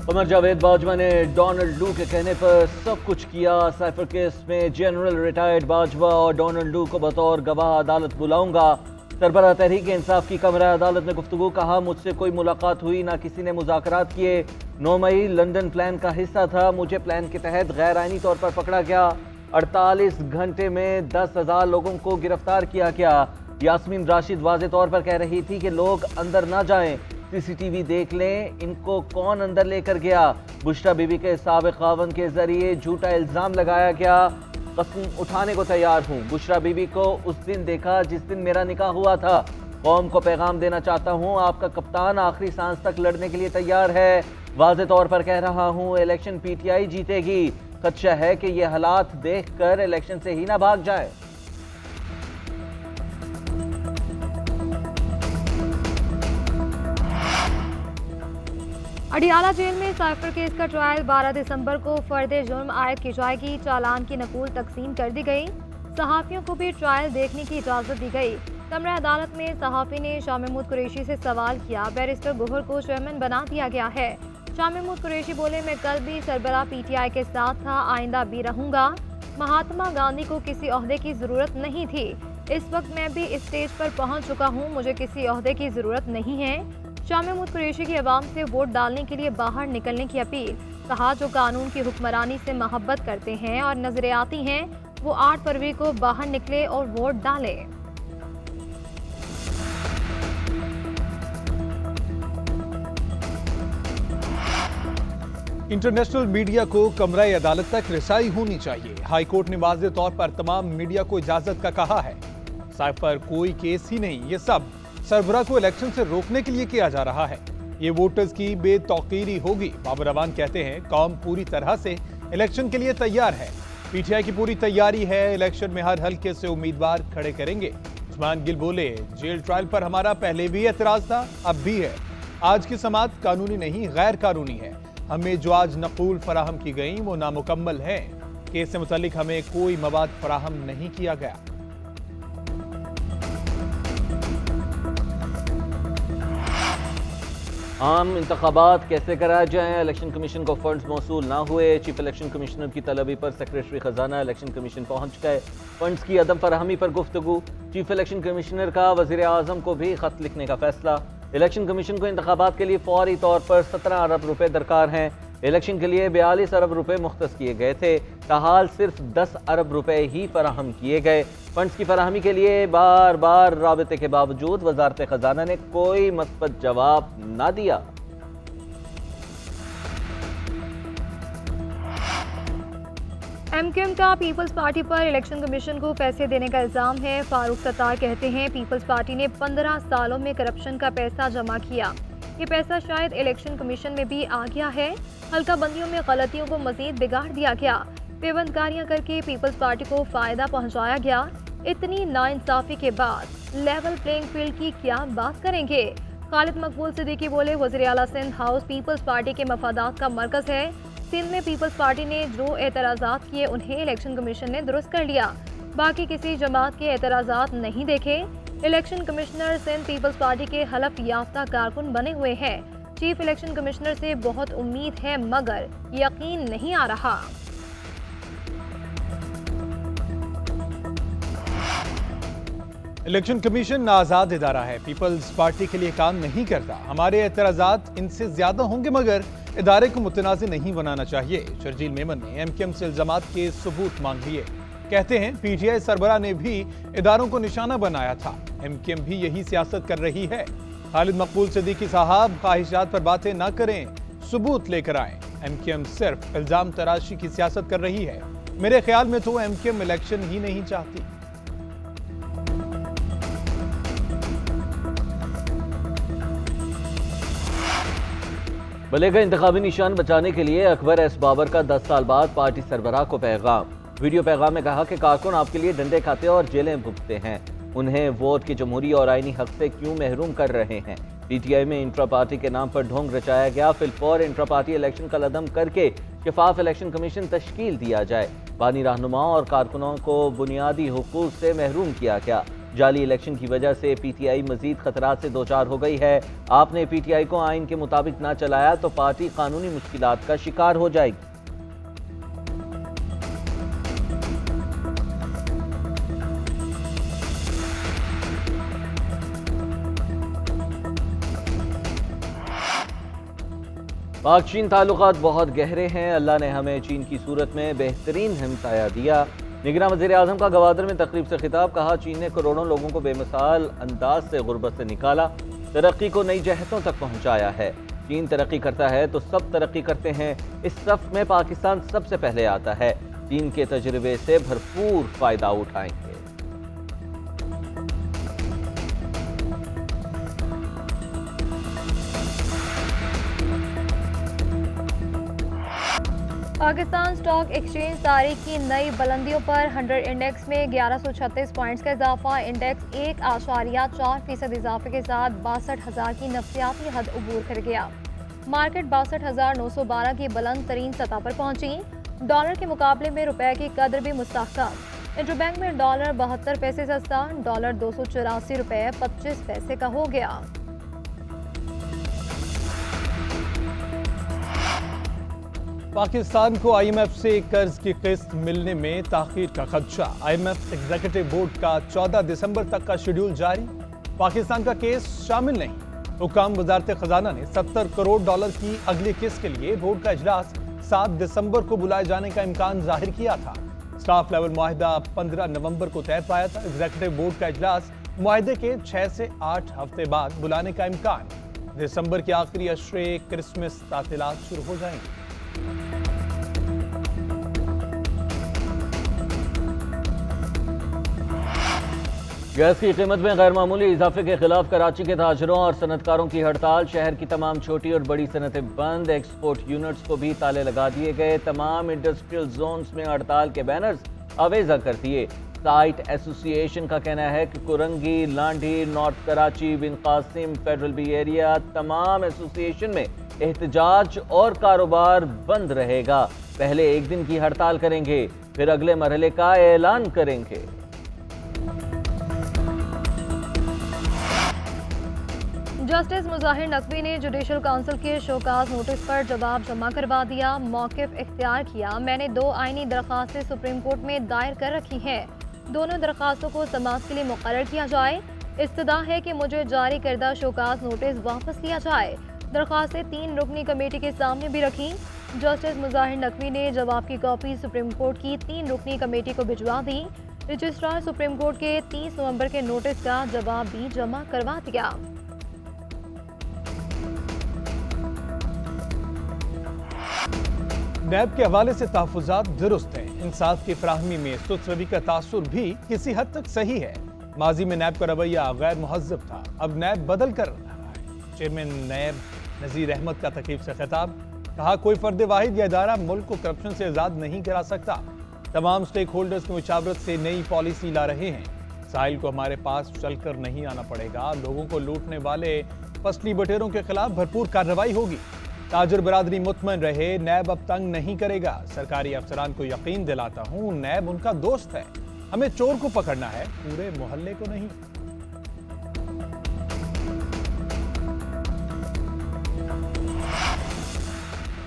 कमर जावेद बाजवा ने डोनाल्ड लू के कहने पर सब कुछ किया। साइफर केस में जनरल रिटायर्ड बाजवा और डोनाल्ड लू को बतौर गवाह अदालत बुलाऊंगा। सरबराह तहरीक इंसाफ की कमरा अदालत में गुफ्तगू, कहा मुझसे कोई मुलाकात हुई ना किसी ने मुज़ाकरात किए। 9 मई लंदन प्लान का हिस्सा था, मुझे प्लान के तहत गैर आइनी तौर पर पकड़ा गया। 48 घंटे में 10,000 लोगों को गिरफ्तार किया गया। यास्मीन राशिद वाज़े तौर पर कह रही थी कि लोग अंदर ना जाएं, सीसीटीवी देख लें, इनको कौन अंदर लेकर गया। बुशरा बीबी के साबिक खावंद के जरिए झूठा इल्ज़ाम लगाया गया। कसम उठाने को तैयार हूँ। बुशरा बीबी को उस दिन देखा जिस दिन मेरा निकाह हुआ था। कौम को पैगाम देना चाहता हूँ, आपका कप्तान आखिरी सांस तक लड़ने के लिए तैयार है। वाज़े तौर पर कह रहा हूँ, इलेक्शन पीटीआई जीतेगी। खदशा है कि ये हालात देखकर इलेक्शन से ही ना भाग जाए। अडियाला जेल में साइफर केस का ट्रायल 12 दिसंबर को फर्दे जुर्म आयद की जाएगी। चालान की नकूल तकसीम कर दी गई। सहाफ़ियों को भी ट्रायल देखने की इजाज़त दी गई। कमरा अदालत में सहाफ़ी ने शाह महमूद कुरैशी से सवाल किया। बैरिस्टर गोहर को चेयरमैन बना दिया गया है। शाह महमूद कुरैशी बोले, मैं कल भी सरबराह पीटीआई के साथ था, आइंदा भी रहूंगा। महात्मा गांधी को किसी ओहदे की ज़रूरत नहीं थी। इस वक्त मैं भी इस स्टेज पर पहुँच चुका हूँ, मुझे किसी ओहदे की ज़रूरत नहीं है। शाह महमूद कुरैशी की आवाम से वोट डालने के लिए बाहर निकलने की अपील। कहा, जो कानून की हुक्मरानी से मोहब्बत करते हैं और नजरियाती हैं, वो 8 फरवरी को बाहर निकले और वोट डालें। इंटरनेशनल मीडिया को कमरा अदालत तक रसाई होनी चाहिए। हाई कोर्ट ने वाज़ेह तौर पर तमाम मीडिया को इजाजत का कहा है। साइफर कोई केस ही नहीं, ये सब सरबराह को इलेक्शन से रोकने के लिए किया जा रहा है। ये वोटर्स की बेतौकीरी होगी। बाबर अवान कहते हैं, कौम पूरी तरह से इलेक्शन के लिए तैयार है। पीटीआई की पूरी तैयारी है, इलेक्शन में हर हल्के से उम्मीदवार खड़े करेंगे। उस्मान गिल बोले, जेल ट्रायल पर हमारा पहले भी एतराज था, अब भी है। आज की समाअत कानूनी नहीं गैर कानूनी है। हमें जो आज नकूल फराहम की गई वो नामुकम्मल है। केस से मुतालिक हमें कोई मवाद फराहम नहीं किया गया। आम इंतखाबात कैसे कराए जाएं, इलेक्शन कमीशन को फंड्स मौसूल ना हुए। चीफ इलेक्शन कमिश्नर की तलबी पर सेक्रेटरी खजाना इलेक्शन कमीशन पहुंच गए। फंड्स की अदम फराहमी पर गुफ्तगू। चीफ इलेक्शन कमिश्नर का वज़ीर आज़म को भी खत लिखने का फैसला। इलेक्शन कमीशन को इंतखाबात के लिए फौरी तौर पर 17 अरब रुपए दरकार हैं। इलेक्शन के लिए 42 अरब रुपए मुख्तस किए गए थे, ताहाल सिर्फ 10 अरब रुपए ही फराहम किए गए। फंड्स की फराहमी के लिए बार बार राबते के बावजूद वजारत खजाना ने कोई मस्बत जवाब ना दिया। एमक्यूएम का पीपल्स पार्टी पर इलेक्शन कमीशन को पैसे देने का इल्ज़ाम है। फारूक सत्तार कहते हैं, पीपल्स पार्टी ने 15 सालों में करप्शन का पैसा जमा किया। ये पैसा शायद इलेक्शन कमीशन में भी आ गया है। हल्का बंदियों में गलतियों को मजीद बिगाड़ दिया गया। पेबंदकारियां करके पीपल्स पार्टी को फ़ायदा पहुंचाया गया। इतनी नाइंसाफ़ी के बाद लेवल प्लेइंग फील्ड की क्या बात करेंगे। खालिद मकबूल सिद्दीकी बोले, वज़ीर आला सिंध हाउस पीपल्स पार्टी के मफादात का मरकज़ है। सिंध में पीपल्स पार्टी ने जो एतराज़ात किए उन्हें इलेक्शन कमीशन ने दुरुस्त कर लिया। बाकी किसी जमात के एतराज़ात नहीं देखे। Election commissioner Sindh peoples party के हलफ याफ्ता कारकुन बने हुए हैं। चीफ इलेक्शन कमिश्नर से बहुत उम्मीद है मगर यकीन नहीं आ रहा। इलेक्शन कमीशन आज़ाद इदारा है, पीपल्स पार्टी के लिए काम नहीं करता। हमारे एतराज़ात इनसे ज्यादा होंगे मगर इदारे को मुतनाज़ नहीं बनाना चाहिए। शर्जील मेमन ने एमक्यूएम से इल्ज़ामात के सबूत मांग लिए। कहते हैं, पीटीआई सरबराह ने भी इदारों को निशाना बनाया था। एमक्यूएम भी यही सियासत कर रही है। खालिद मकबूल सिद्दीकी साहब, ख्वाहिशात पर बातें ना करें, सबूत लेकर आए। एमक्यूएम सिर्फ इल्ज़ाम तराशी की सियासत कर रही है। मेरे ख्याल में तो एमक्यूएम इलेक्शन ही नहीं चाहती। बले का इंतखाबी निशान बचाने के लिए अकबर एस बाबर का 10 साल बाद पार्टी सरबराह को पैगाम। वीडियो पैगाम में कहा कि कारकुन आपके लिए डंडे खाते और जेलें भुगतते हैं, उन्हें वोट के जमहूरी और आईनी हक से क्यों महरूम कर रहे हैं। पीटीआई में इंट्रा पार्टी के नाम पर ढोंग रचाया गया। फिलफौर इंट्रा पार्टी इलेक्शन का लदम करके शफाफ इलेक्शन कमीशन तश्कील दिया जाए। बानी रहनुमाओं और कारकुनों को बुनियादी हुकूक से महरूम किया गया। जाली इलेक्शन की वजह से पीटीआई मजीद खतरात से दोचार हो गई है। आपने पीटीआई को आइन के मुताबिक ना चलाया तो पार्टी कानूनी मुश्किलात का शिकार हो जाएगी। पाक चीन ताल्लुकात बहुत गहरे हैं। अल्लाह ने हमें चीन की सूरत में बेहतरीन हमसाया दिया। निगरान वज़ीर आज़म का गवादर में तकरीब से खिताब, कहा चीन ने करोड़ों लोगों को बेमिसाल अंदाज से गुर्बत से निकाला, तरक्की को नई जहतों तक पहुँचाया है। चीन तरक्की करता है तो सब तरक्की करते हैं, इस सफ में पाकिस्तान सबसे पहले आता है। चीन के तजुर्बे से भरपूर फ़ायदा उठाएंगे। पाकिस्तान स्टॉक एक्सचेंज तारीख की नई बुलंदियों पर 100 इंडेक्स में 1136 पॉइंट्स का इजाफा। इंडेक्स 1.4% इजाफे के साथ 62,000 की नफ्सियाती हद अबूर कर गया। मार्केट 62,912 की बुलंद तरीन सतह पर पहुंची। डॉलर के मुकाबले में रुपए की कदर भी मुस्तहकम। इंटरबैंक में डॉलर 72 पैसे सस्ता, डॉलर 284 रुपए 25 पैसे का हो गया। पाकिस्तान को आईएमएफ से कर्ज की किस्त मिलने में ताखीर का खदशा। आईएमएफ एग्जीक्यूटिव बोर्ड का 14 दिसंबर तक का शेड्यूल जारी, पाकिस्तान का केस शामिल नहीं। हुकाम वजारत खजाना ने 70 करोड़ डॉलर की अगली किस्त के लिए बोर्ड का इजलास 7 दिसंबर को बुलाए जाने का इम्कान जाहिर किया था। स्टाफ लेवल मुआहिदा 15 नवंबर को तय पाया था। एग्जीक्यूटिव बोर्ड का इजलास मुआहिदे के 6 से 8 हफ्ते बाद बुलाने का इम्कान। दिसंबर के आखिरी अशरे क्रिसमस तातीलात शुरू हो जाएंगे। गैस की कीमत में गैर मामूली इजाफे के खिलाफ कराची के ताजरों और सनतकारों की हड़ताल। शहर की तमाम छोटी और बड़ी सनतें बंद, एक्सपोर्ट यूनिट्स को भी ताले लगा दिए गए। तमाम इंडस्ट्रियल जोन्स में हड़ताल के बैनर्स अवेजा कर दिए। साइट एसोसिएशन का कहना है कि कुरंगी, लांडी, नॉर्थ कराची, बिन कासिम, फेडरल बी एरिया, तमाम एसोसिएशन में एहतजाज और कारोबार बंद रहेगा। पहले एक दिन की हड़ताल करेंगे, फिर अगले मरहले का ऐलान करेंगे। जस्टिस मुजाहिर नकवी ने जुडिशल काउंसिल के शोकाज नोटिस पर जवाब जमा करवा दिया। मौक़िफ़ इख्तियार किया, मैंने 2 आईनी दरख्वास्तें सुप्रीम कोर्ट में दायर कर रखी हैं, दोनों दरख्वास्तों को समाअत के लिए मुकर्रर किया जाए। इस्तदा है कि मुझे जारी करदा शोकाज नोटिस वापस लिया जाए। दरख्वास्तें 3 रुकनी कमेटी के सामने भी रखी। जस्टिस मुजाहिर नकवी ने जवाब की कॉपी सुप्रीम कोर्ट की 3 रुकनी कमेटी को भिजवा दी। रजिस्ट्रार सुप्रीम कोर्ट के 30 नवंबर के नोटिस का जवाब भी जमा करवा दिया। नैब के हवाले से तहफ़्फ़ुज़ात दुरुस्त हैं। इंसाफ की फराहमी में सुस्त-रवी का तासुर भी किसी हद तक सही है। माजी में नैब का रवैया गैर मुहज़्ज़ब था, अब नैब बदल कर रहा है। चेयरमैन नैब नज़ीर अहमद का तकरीब से खिताब, कहा कोई फर्द वाहिद या इदारा मुल्क को करप्शन से आज़ाद नहीं करा सकता। तमाम स्टेक होल्डर्स की मुशावरत से नई पॉलिसी ला रहे हैं। साहिल को हमारे पास चलकर नहीं आना पड़ेगा। लोगों को लूटने वाले फसली बटेरों के खिलाफ भरपूर कार्रवाई होगी। ताजर बरादरी मुतमईन रहे, नैब अब तंग नहीं करेगा। सरकारी अफसरान को यकीन दिलाता हूँ, नैब उनका दोस्त है। हमें चोर को पकड़ना है, पूरे मोहल्ले को नहीं।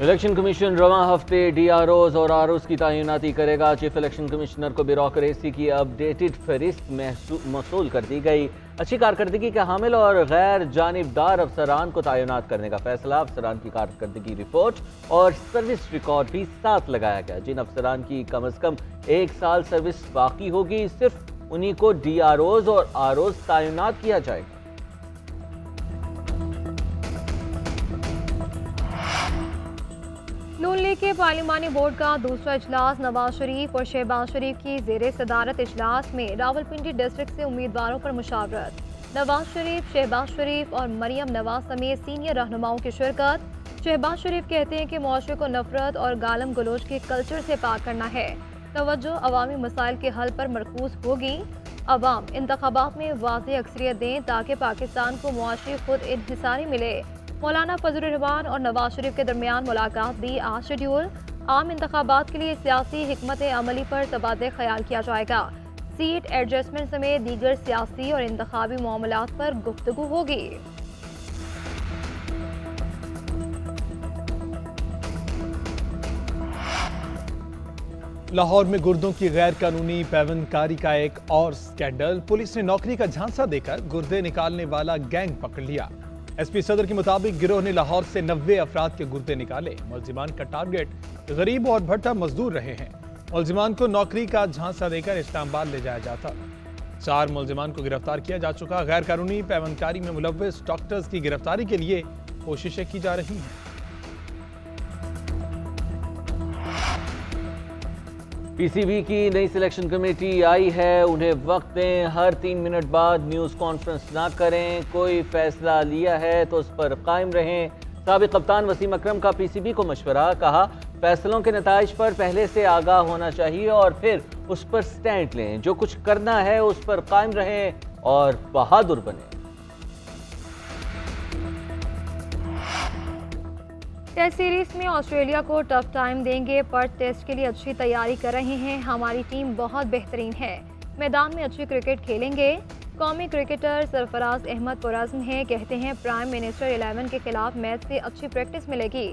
इलेक्शन कमीशन रवां हफ्ते डीआरओज और आरओज की तैनाती करेगा। चीफ इलेक्शन कमिश्नर को ब्यूरोक्रेसी की अपडेटेड फहरिस्त मौसूल कर दी गई। अच्छी कारकर्दगी के हामिल और गैर जानिबदार अफसरान को तैनात करने का फैसला। अफसरान की कारकर्दगी रिपोर्ट और सर्विस रिकॉर्ड भी साथ लगाया गया। जिन अफसरान की कम अज कम 1 साल सर्विस बाकी होगी, सिर्फ उन्हीं को डीआरओज और आरओज तैनात किया जाएगा। नून लीग के पार्लिमानी बोर्ड का दूसरा इजलास नवाज शरीफ और शहबाज शरीफ की ज़ेरे सदारत इजलास में रावलपिंडी डिस्ट्रिक्ट से उम्मीदवारों पर मुशावरत। नवाज शरीफ, शहबाज शरीफ और मरियम नवाज समेत सीनियर रहनुमाओं की शिरकत। शहबाज शरीफ कहते हैं कि मुआशरे को नफरत और गालम गलोच के कल्चर से पाक करना है। तवज्जो अवामी मसाइल के हल पर मरकूज होगी। अवाम इंतखाबात में वाज़ेह अक्सरियत दें ताकि पाकिस्तान को मुआशरी खुद इन्हिसारी मिले। मौलाना फजल रहमान और नवाज शरीफ के दरमियान मुलाकात भी आज शेड्यूल। आम इंतखाबात के लिए सियासी हिकमत अमली पर तबादले ख्याल किया जाएगा। सीट एडजस्टमेंट समेत दीगर सियासी और इंतखाबी मामलात पर गुफ्तगू होगी। लाहौर में गुर्दों की गैर कानूनी पैवनकारी का एक और स्कैंडल। पुलिस ने नौकरी का झांसा देकर गुर्दे निकालने वाला गैंग पकड़ लिया। एसपी सदर के मुताबिक गिरोह ने लाहौर से 90 अफराद के गुर्दे निकाले। मुलजिमान का टारगेट गरीब और भट्टा मजदूर रहे हैं। मुलजिमान को नौकरी का झांसा देकर इस्लामाबाद ले जाया जाता। 4 मुलजिमान को गिरफ्तार किया जा चुका। गैर कानूनी पैवनकारी में मुलव्वस डॉक्टर्स की गिरफ्तारी के लिए कोशिशें की जा रही हैं। पीसीबी की नई सिलेक्शन कमेटी आई है, उन्हें वक्त दें, हर 3 मिनट बाद न्यूज़ कॉन्फ्रेंस ना करें, कोई फैसला लिया है तो उस पर कायम रहें। साबिक कप्तान वसीम अकरम का पीसीबी को मशवरा, कहा फैसलों के नताइज पर पहले से आगाह होना चाहिए और फिर उस पर स्टैंड लें, जो कुछ करना है उस पर कायम रहें और बहादुर बने। टेस्ट सीरीज में ऑस्ट्रेलिया को टफ टाइम देंगे, पर टेस्ट के लिए अच्छी तैयारी कर रहे हैं। हमारी टीम बहुत बेहतरीन है, मैदान में अच्छी क्रिकेट खेलेंगे। कौमी क्रिकेटर सरफराज अहमद पुरज़्म हैं, कहते हैं प्राइम मिनिस्टर 11 के खिलाफ मैच से अच्छी प्रैक्टिस मिलेगी।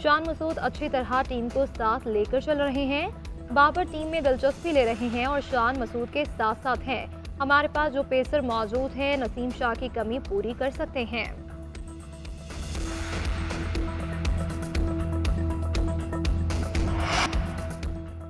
शान मसूद अच्छी तरह टीम को साथ लेकर चल रहे हैं। बाबर टीम में दिलचस्पी ले रहे हैं और शान मसूद के साथ साथ हैं। हमारे पास जो पेसर मौजूद हैं, नसीम शाह की कमी पूरी कर सकते हैं।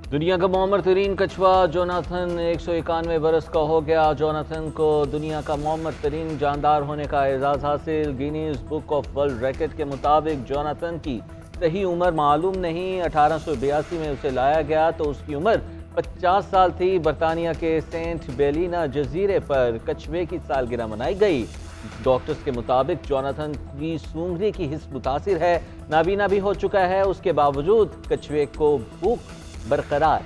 दुनिया का मुअम्मर तरीन कछुआ जोनाथन 191 बरस का हो गया। जोनाथन को दुनिया का मुअम्मर तरीन जानदार होने का एजाज़ हासिल। Guinness book of world record के मुताबिक जोनाथन की सही उम्र मालूम नहीं। 1882 में उसे लाया गया तो उसकी उम्र 50 साल थी। बरतानिया के सेंट बेलिना जजीरे पर कछुए की सालगिरह मनाई गई। डॉक्टर्स के मुताबिक जोनाथन की सूंघने की हिस्स मुतासिर है, नाबीना भी हो चुका है। उसके बावजूद कछुए को भूख बरकरार